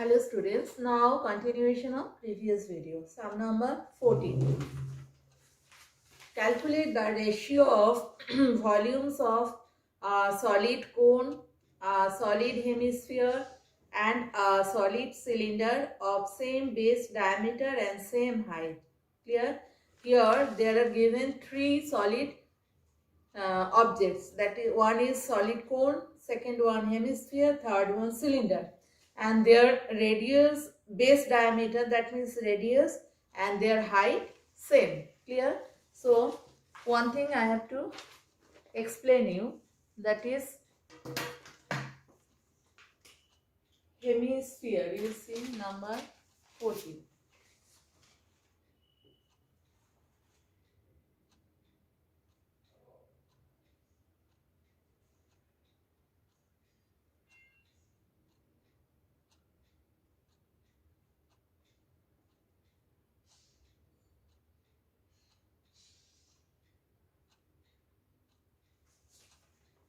Hello students, now continuation of previous video. Sum number 14. Calculate the ratio of volumes of a solid cone, a solid hemisphere and a solid cylinder of same base diameter and same height. Clear? Here there are given three solid objects, that is, one is solid cone, second one hemisphere, third one cylinder, and their radius, base diameter, that means radius, and their height same. Clear? So one thing I have to explain you, that is hemisphere. You see number 14.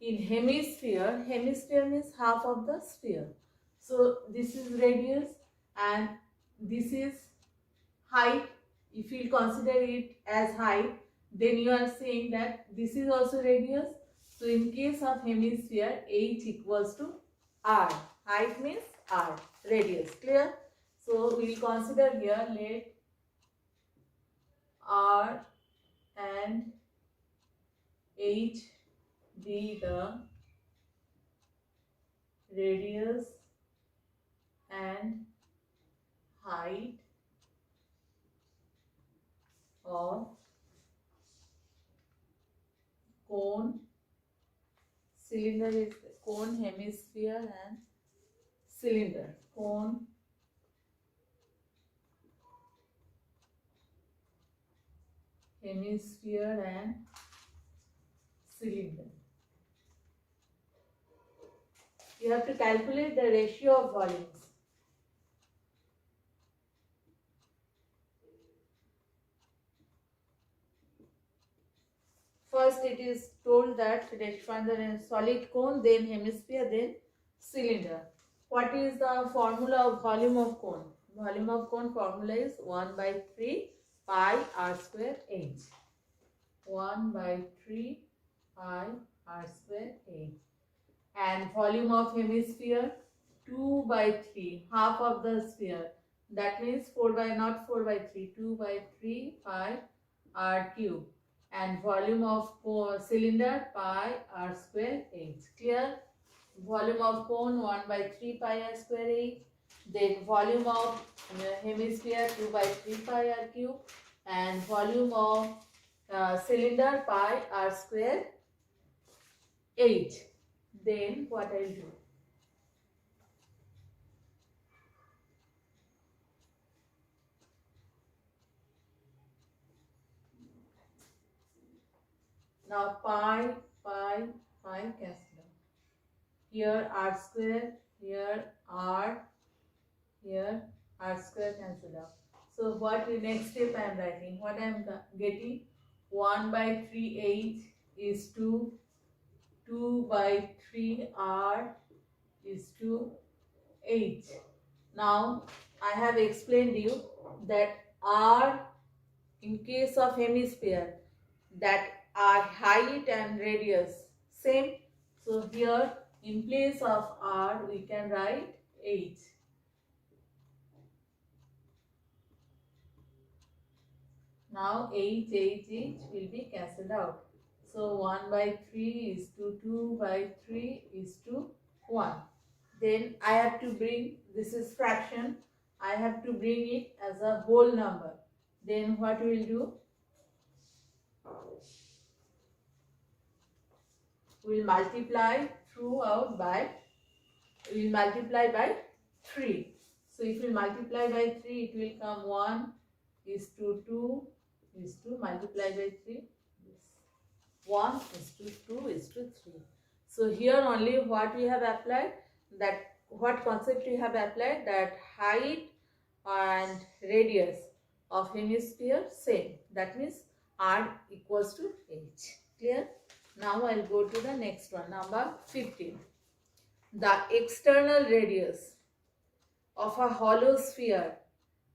In hemisphere, hemisphere means half of the sphere. So this is radius and this is height. If you consider it as height, then you are saying that this is also radius. So in case of hemisphere, h equals to r. Height means r, radius. Clear? So we will consider here, let r and h be the radius and height of cone, cylinder is cone, hemisphere and cylinder. Cone, hemisphere and cylinder. You have to calculate the ratio of volumes. First it is told that find the solid cone, then hemisphere, then cylinder. What is the formula of volume of cone? Volume of cone formula is 1 by 3 pi r square h. 1 by 3 pi r square h. And volume of hemisphere 2 by 3, half of the sphere. That means 4 by, not 4 by 3, 2 by 3 pi r cube. And volume of cylinder pi r square h. Clear? Volume of cone 1 by 3 pi r square h. Then volume of hemisphere 2 by 3 pi r cube. And volume of cylinder pi r square h. Then what I will do? Now pi cancel out. Here r square, here r square cancel out. So what the next step I am writing? What I am getting? 1 by 3h is to 2 by 3 r is to h. Now I have explained you that r, in case of hemisphere, that are height and radius same. So here in place of r we can write h. Now h will be cancelled out. So 1 by 3 is to 2 by 3 is to 1. Then I have to bring, this is fraction, I have to bring it as a whole number. Then what we will do? We will multiply throughout by, we will multiply by 3. So if we multiply by 3, it will come 1 is to 2 is to multiply by 3. 1 is to 2 is to 3. So here only what we have applied, that what concept we have applied, that height and radius of hemisphere same. That means r equals to h. Clear? Now I will go to the next one, number 15. The external radius of a hollow sphere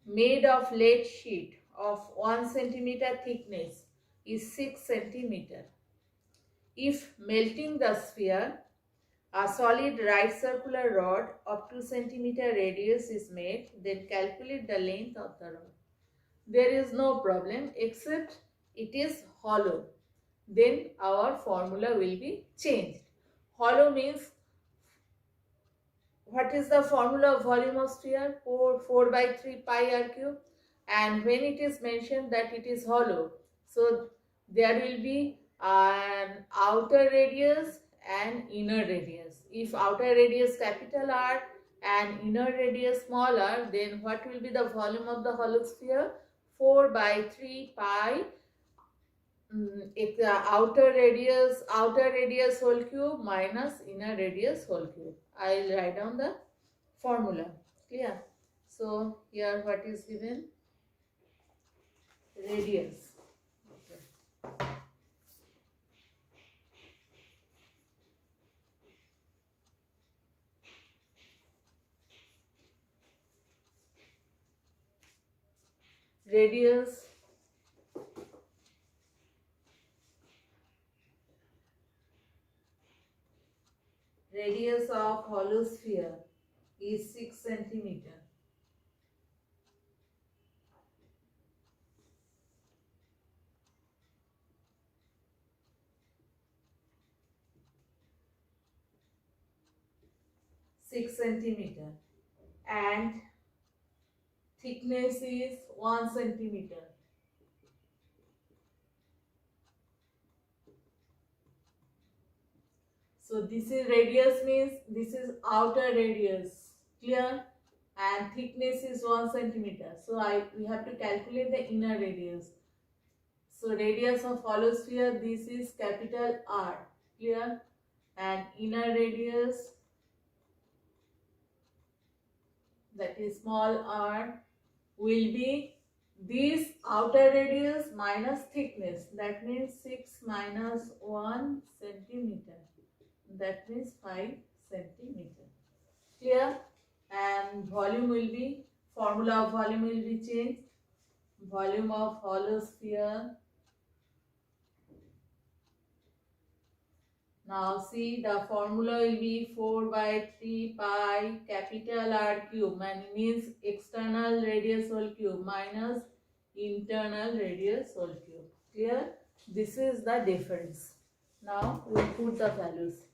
made of lead sheet of 1 centimeter thickness is 6 centimeter. If melting the sphere, a solid right circular rod of 2 centimeter radius is made, then calculate the length of the rod. There is no problem except it is hollow. Then our formula will be changed. Hollow means, what is the formula of volume of sphere? 4 by 3 pi r cube. And when it is mentioned that it is hollow, so there will be an outer radius and inner radius. If outer radius capital R and inner radius small r, then what will be the volume of the hollow sphere? 4 by 3 pi if the outer radius whole cube minus inner radius whole cube. I'll write down the formula. Clear? So here what is given? Radius. Okay. Radius of hollow sphere is 6 centimeter. And thickness is 1 centimeter. So this is radius means this is outer radius. Clear? And thickness is 1 centimeter. So we have to calculate the inner radius. So radius of hollow sphere, this is capital R. Clear? And inner radius, that is small r, will be this outer radius minus thickness. That means 6 minus 1 centimeter. That means 5 centimeter. Clear? And volume will be, formula of volume will be changed. Volume of hollow sphere. Now see, the formula will be 4 by 3 pi capital R cube, and means external radius whole cube minus internal radius whole cube. Clear? This is the difference. Now we put the values.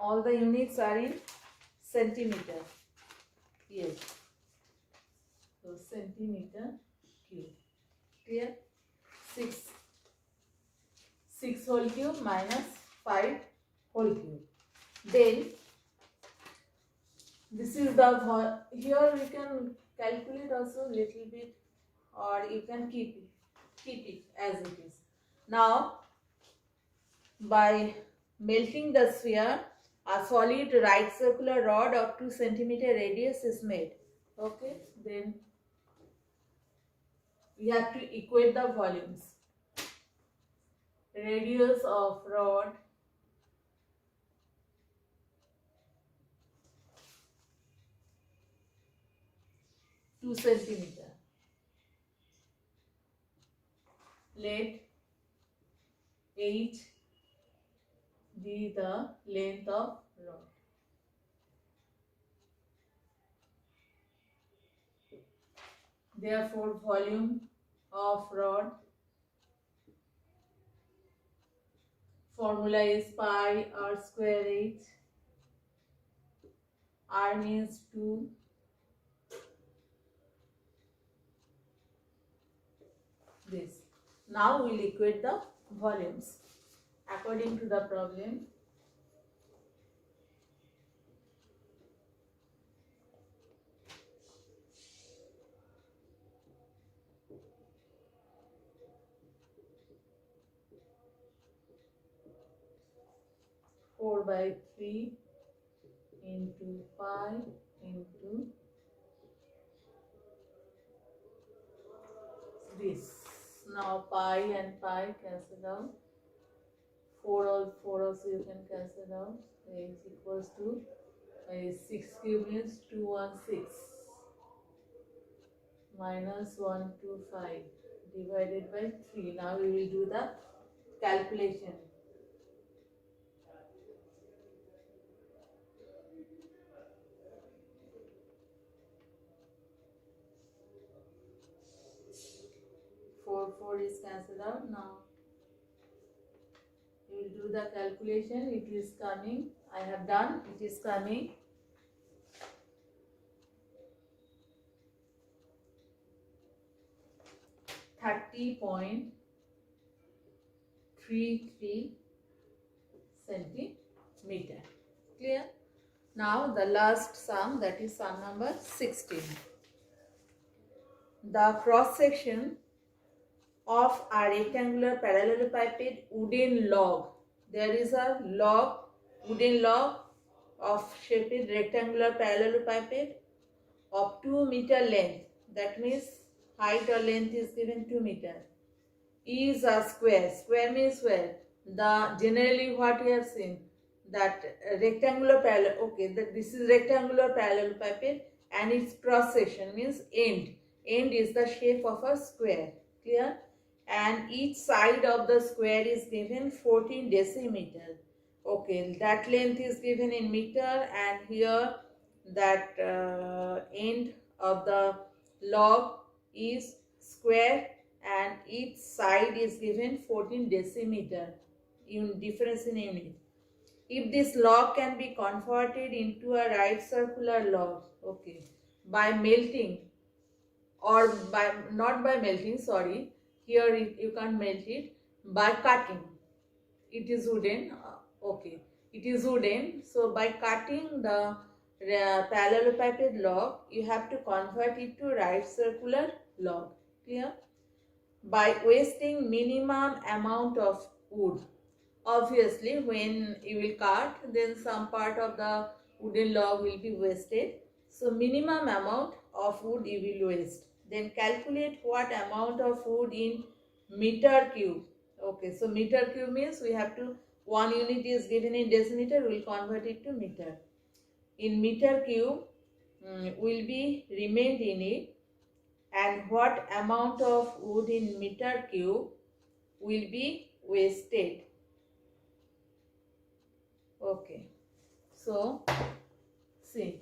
All the units are in centimeter. Yes. So centimeter cube. Clear? 6 whole cube minus 5 whole cube. Then this is the, here we can calculate also little bit, or you can keep it as it is. Now by melting the sphere, a solid right circular rod of 2 centimeter radius is made. Okay, then we have to equate the volumes. Radius of rod two centimeter. Let h be the length of rod. Therefore, volume of rod, formula is pi r square h. R means 2. This. Now we'll equate the volumes according to the problem. Four by 3 into pi into this. Now pi and pi cancel out. 4 also you can cancel out. Is equals to 6 cube means 216 minus 125 divided by 3. Now we will do the calculation. Four is cancelled out. Now we will do the calculation. It is coming. I have done. It is coming. .33 centimeter. Clear? Now the last sum, that is sum number 16. The cross section of a rectangular parallelepiped wooden log. There is a log, wooden log of shaped rectangular parallelepiped of 2 meter length. That means height or length is given 2 meter. Is a square. Square means where? The generally what we have seen, that rectangular parallel. Okay, that this is rectangular parallelepiped and its cross section means end. End is the shape of a square. Clear? And each side of the square is given 14 decimeter. Okay, that length is given in meter, and here that end of the log is square and each side is given 14 decimeter in difference in unit. If this log can be converted into a right circular log, okay, by melting or by not by melting, sorry, here you can't melt it, by cutting. It is wooden, okay, it is wooden, so by cutting the parallelepiped log, you have to convert it to right circular log. Clear? By wasting minimum amount of wood. Obviously, when you will cut, then some part of the wooden log will be wasted. So minimum amount of wood you will waste. Then calculate what amount of wood in meter cube. Okay, so meter cube means we have to, 1 unit is given in decimeter, we will convert it to meter. In meter cube will be remained in it, and what amount of wood in meter cube will be wasted. Okay, so see.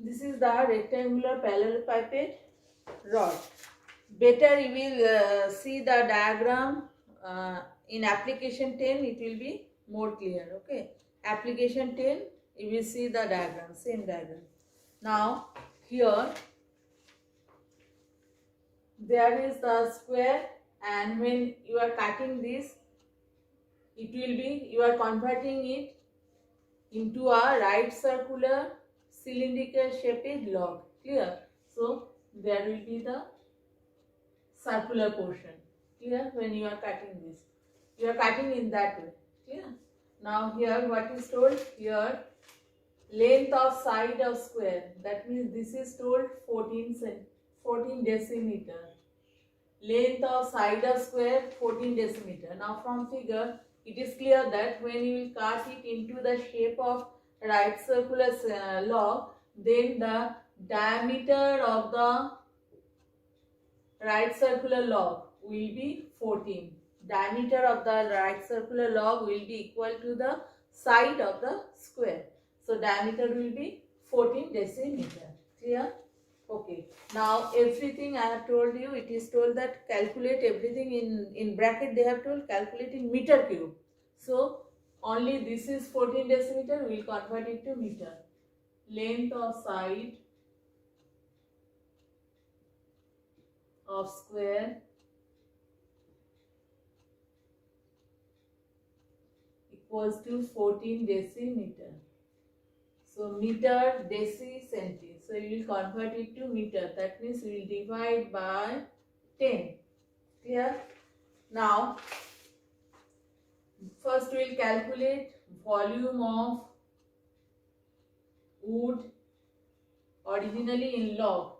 This is the rectangular parallelepiped rod. Better you will see the diagram in application 10, it will be more clear. Okay, application 10 you will see the diagram, same diagram. Now here there is the square, and when you are cutting this, it will be, you are converting it into a right circular cylindrical shaped log. Clear? So there will be the circular portion. Clear? When you are cutting this, you are cutting in that way. Clear? Now here what is told? Here length of side of square, that means this is told 14 decimeter. Length of side of square 14 decimeter. Now from figure it is clear that when you will cut it into the shape of right circular log, then the diameter of the right circular log will be 14. diameter of the right circular log will be equal to the side of the square. So diameter will be 14 decimeter. Clear? Okay. Now everything I have told you, it is told that calculate everything in bracket. They have told calculate in meter cube. So only this is 14 decimeter. We will convert it to meter. Length of side of square equals to 14 decimeter. So meter, deci, centi. So you will convert it to meter. That means we will divide by 10. Clear? Now, first we will calculate volume of wood originally in log.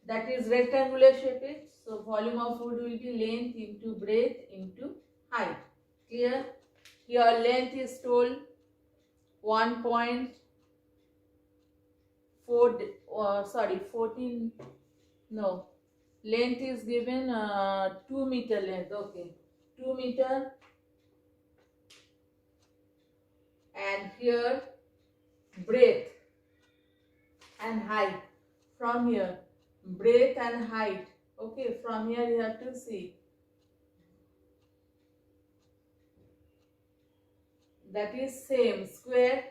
That is rectangular shape. So volume of wood will be length into breadth into height. Clear? Here length is told 1.4 14, no, length is given 2 meter length. Okay, 2 meter, and here breadth and height. From here breadth and height. Okay, from here you have to see that is same, square,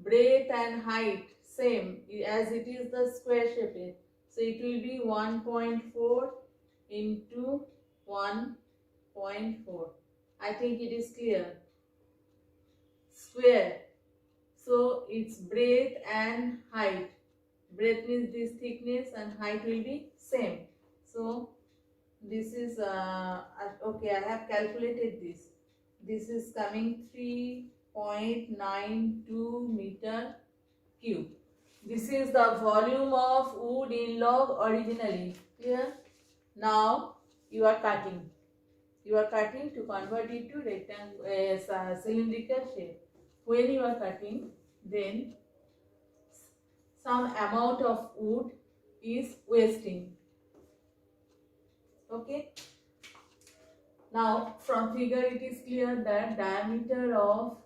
breadth and height same as it is the square shape. So it will be 1.4 into 1.4. I think it is clear. Square. So its breadth and height. Breadth means this thickness and height will be same. So this is okay, I have calculated this. This is coming 3.92 meter cube. This is the volume of wood in log originally. Clear? Now you are cutting. You are cutting to convert it to rectangle, cylindrical shape. When you are cutting, then some amount of wood is wasting. Okay. Now from figure it is clear that diameter of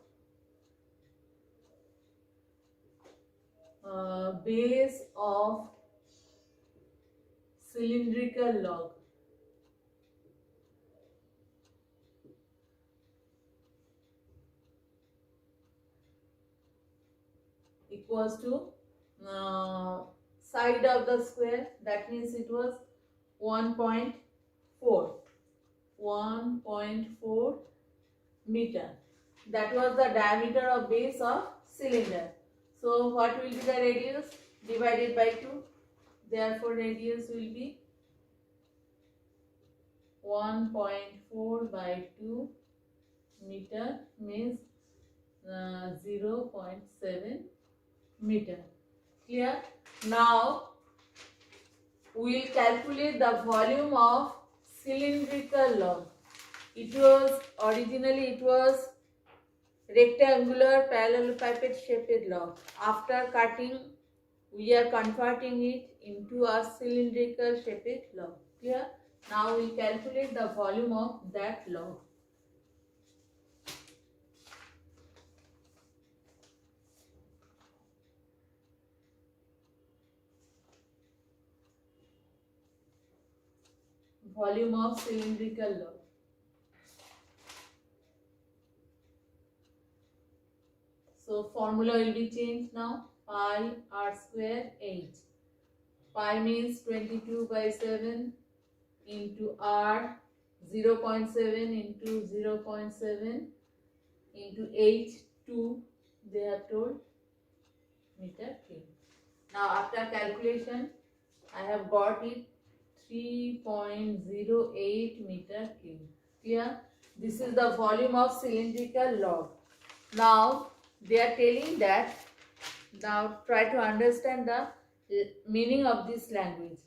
base of cylindrical log equals to side of the square, that means it was 1.4 meter. That was the diameter of base of cylinder. So what will be the radius? Divided by 2. Therefore radius will be 1.4 by 2 meter, means 0.7 meter. Clear? Now we will calculate the volume of cylindrical log. It was originally rectangular parallelepiped shaped log. After cutting, we are converting it into a cylindrical shaped log. Clear? Now we calculate the volume of that log. Volume of cylindrical log. So formula will be changed now. Pi r square h. Pi means 22 by 7 into r, 0.7 into 0.7 into h, 2, they have told, meter cube. Now after calculation, I have got it 3.08 meter cube. Clear? This is the volume of cylindrical log. Now they are telling that, now try to understand the meaning of this language.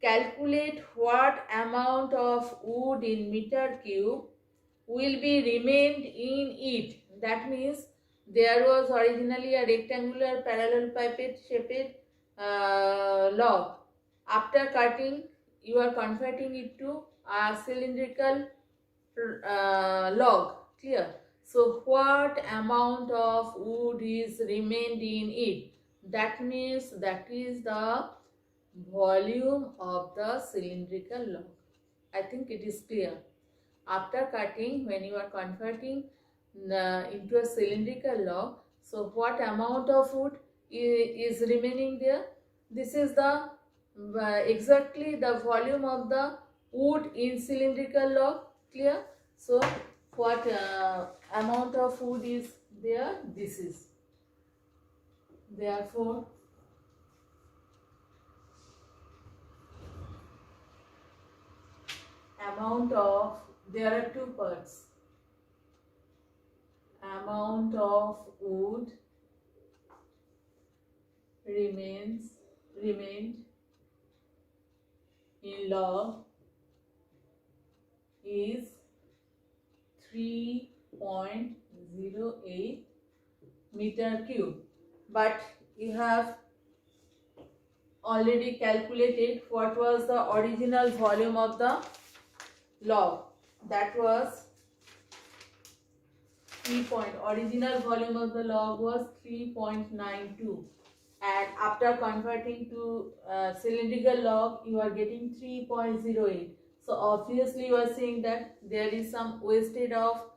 Calculate what amount of wood in meter cube will be remained in it. That means there was originally a rectangular parallelepiped shaped log. After cutting, you are converting it to a cylindrical log. Clear? So what amount of wood is remained in it? That means that is the volume of the cylindrical log. I think it is clear. After cutting, when you are converting into a cylindrical log, so what amount of wood is remaining there? This is the exactly the volume of the wood in cylindrical log. Clear? So what amount of wood is there? This is. Therefore, amount of, there are two parts. Amount of wood remained in log is 3.08 meter cube. But you have already calculated what was the original volume of the log. That was original volume of the log was 3.92, and after converting to cylindrical log you are getting 3.08. So obviously you are saying that there is some wastage of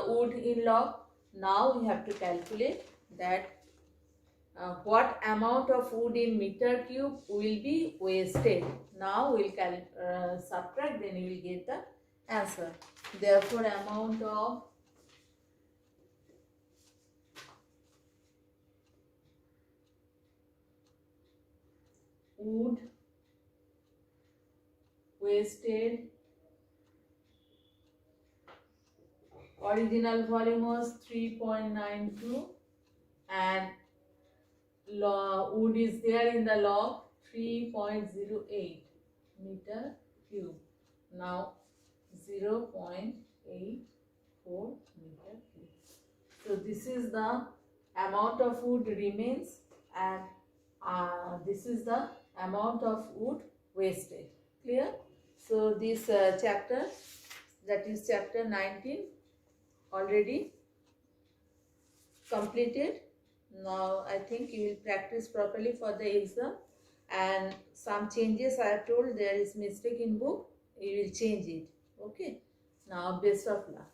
wood in log. Now we have to calculate that what amount of wood in meter cube will be wasted. Now we will subtract, then you will get the answer. Therefore amount of wood wasted, original volume was 3.92 and wood is there in the log 3.08 meter cube. Now 0.84 meter cube. So this is the amount of wood remains, and this is the amount of wood wasted. Clear? So this chapter, that is chapter 19, already completed. Now I think you will practice properly for the exam, and some changes I have told, there is mistake in book, you will change it. Okay. Now best of luck.